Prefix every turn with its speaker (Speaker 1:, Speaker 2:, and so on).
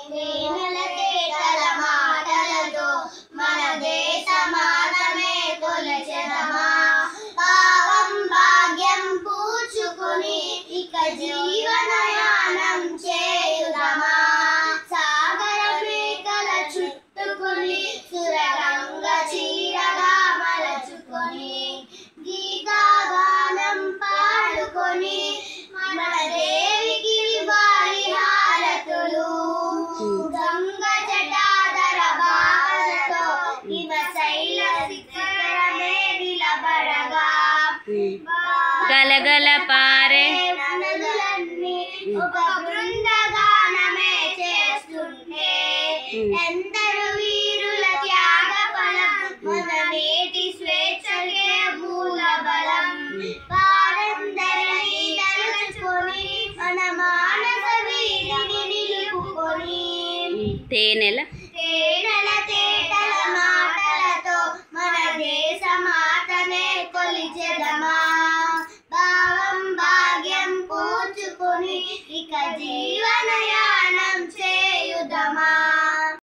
Speaker 1: తేనెల తేటల మాటలతో మన దేశ మాతనే కొలిచెదమా భావం భాగ్యం పూచుకుని ఇక జీవనయానం చేయుదమా సాగర మేకల చుట్టుకుని సురగంగ చీరగా మలచుకొని గీతాగానం పాడుకొని మన దేవికి ఇవ్వాలి హారతులు గంగ జటాధర భావనతో హిమశైల శిఖరమే నిలబడగా
Speaker 2: గలగల పారే
Speaker 1: నదులన్నీ ఒక బృందగానమే చేస్తుంటే ఎందరు వీరుల త్యాగ ఫలం మన నేటి స్వేచ్ఛకే మూల బలం వారందరినీ తలుచుకొని మన మానస వీరిని నిలుపుకొని
Speaker 2: తేనెల
Speaker 1: తేటల మాటలతో మన దేశ మాతనే కొలిచెదమా భావం భాగ్యం పూచుకొని ఇక జీవనయా